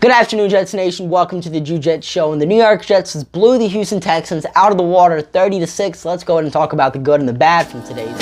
Good afternoon, Jets Nation. Welcome to the Jew Jets Show. And the New York Jets blew the Houston Texans out of the water 30-6. Let's go ahead and talk about the good and the bad from today's.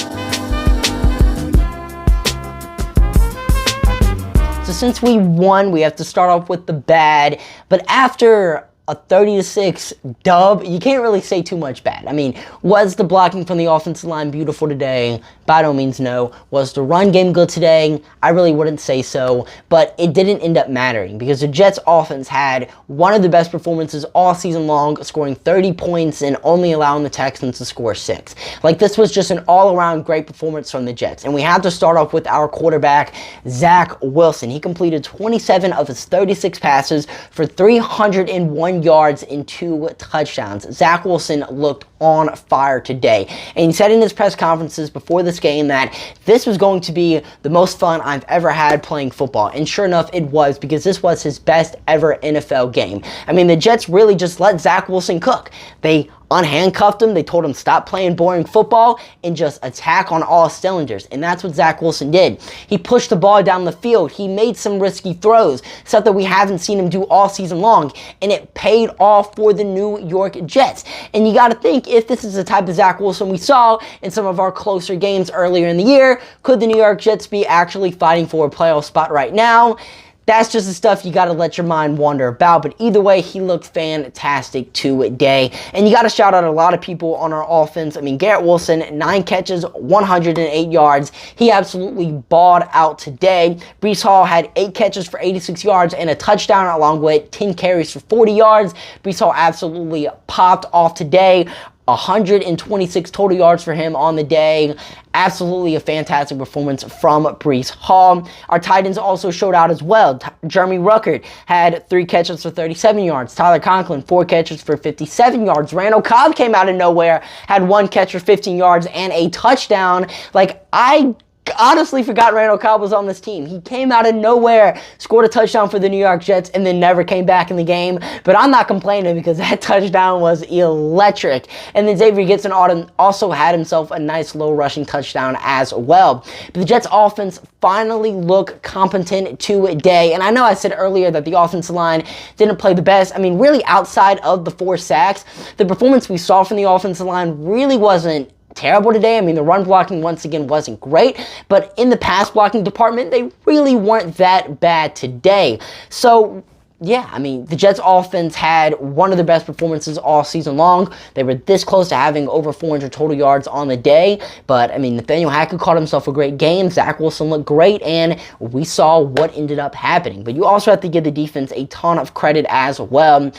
So since we won, we have to start off with the bad. But after a 30-6 dub, you can't really say too much bad. I mean, was the blocking from the offensive line beautiful today? By no means no. Was the run game good today? I really wouldn't say so, but it didn't end up mattering because the Jets offense had one of the best performances all season long, scoring 30 points and only allowing the Texans to score 6. Like, this was just an all-around great performance from the Jets. And we have to start off with our quarterback, Zach Wilson. He completed 27 of his 36 passes for 301 yards and 2 touchdowns. Zach Wilson looked on fire today. And he said in his press conferences before this game that this was going to be the most fun I've ever had playing football. And sure enough, it was, because this was his best ever NFL game. I mean, the Jets really just let Zach Wilson cook. They unhandcuffed him, they told him stop playing boring football and just attack on all cylinders. And that's what Zach Wilson did. He pushed the ball down the field. He made some risky throws, stuff that we haven't seen him do all season long, and it paid off for the New York Jets. And you got to think, if this is the type of Zach Wilson we saw in some of our closer games earlier in the year, could the New York Jets be actually fighting for a playoff spot right now? That's just the stuff you got to let your mind wander about. But either way, he looked fantastic today. And you got to shout out a lot of people on our offense. I mean, Garrett Wilson, 9 catches, 108 yards. He absolutely balled out today. Breece Hall had 8 catches for 86 yards and a touchdown, along with 10 carries for 40 yards. Breece Hall absolutely popped off today. 126 total yards for him on the day. Absolutely a fantastic performance from Breece Hall. Our tight ends also showed out as well. Jeremy Ruckert had 3 catches for 37 yards. Tyler Conklin, 4 catches for 57 yards. Randall Cobb came out of nowhere, had 1 catch for 15 yards and a touchdown. Like, I honestly forgot Randall Cobb was on this team. He came out of nowhere, scored a touchdown for the New York Jets, and then never came back in the game. But I'm not complaining because that touchdown was electric. And then Xavier Gibson also had himself a nice low rushing touchdown as well. But the Jets offense finally looked competent today. And I know I said earlier that the offensive line didn't play the best. I mean, really, outside of the 4 sacks, the performance we saw from the offensive line really wasn't terrible today. I mean, the run blocking once again wasn't great, but in the pass blocking department, they really weren't that bad today. So yeah, I mean, the Jets offense had one of the best performances all season long. They were this close to having over 400 total yards on the day. But, I mean, Nathaniel Hackett caught himself a great game. Zach Wilson looked great, and we saw what ended up happening. But you also have to give the defense a ton of credit as well.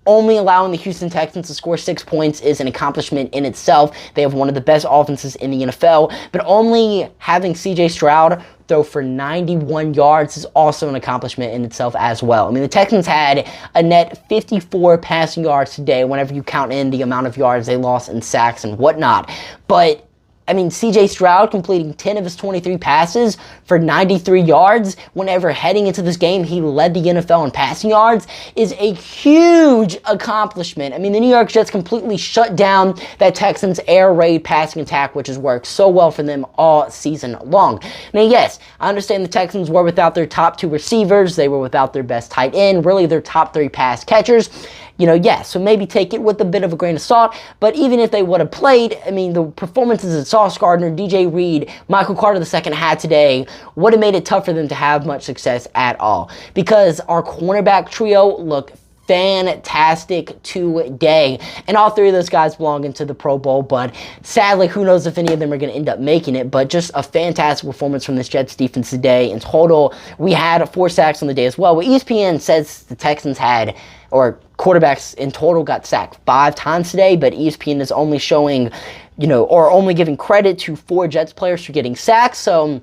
Only allowing the Houston Texans to score 6 points is an accomplishment in itself. They have one of the best offenses in the NFL. But only having C.J. Stroud throw for 91 yards is also an accomplishment in itself as well. I mean, the Texans had a net 54 passing yards today whenever you count in the amount of yards they lost in sacks and whatnot. But I mean, C.J. Stroud completing 10 of his 23 passes for 93 yards whenever heading into this game he led the NFL in passing yards is a huge accomplishment. I mean, the New York Jets completely shut down that Texans air raid passing attack, which has worked so well for them all season long. Now, yes, I understand the Texans were without their top 2 receivers. They were without their best tight end, really their top 3 pass catchers. You know, yeah, so maybe take it with a bit of a grain of salt, but even if they would have played, I mean, the performances that Sauce Gardner, DJ Reed, Michael Carter II had today would have made it tough for them to have much success at all, because our cornerback trio looked fantastic today, and all 3 of those guys belong into the Pro Bowl, but sadly, who knows if any of them are going to end up making it. But just a fantastic performance from this Jets defense today. In total, we had 4 sacks on the day as well. Well, ESPN says the Texans had, or quarterbacks in total got sacked 5 times today, but ESPN is only showing, or only giving credit to 4 Jets players for getting sacked. So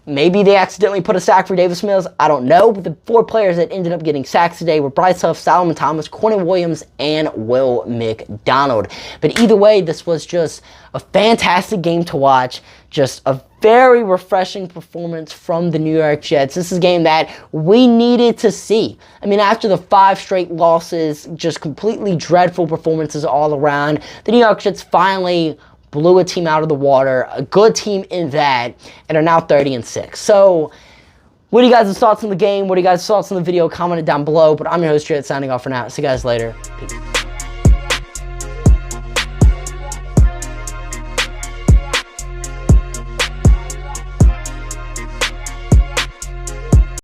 maybe they accidentally put a sack for Davis Mills. I don't know. But the 4 players that ended up getting sacks today were Bryce Huff, Solomon Thomas, Cornell Williams, and Will McDonald. But either way, this was just a fantastic game to watch. Just a very refreshing performance from the New York Jets. This is a game that we needed to see. I mean, after the 5 straight losses, just completely dreadful performances all around, the New York Jets finally blew a team out of the water, a good team in that, and are now 30-6. So What are you guys' thoughts on the game? What are you guys' thoughts on the video? Comment it down below. But I'm your host, Jared, signing off for now. See you guys later. Peace.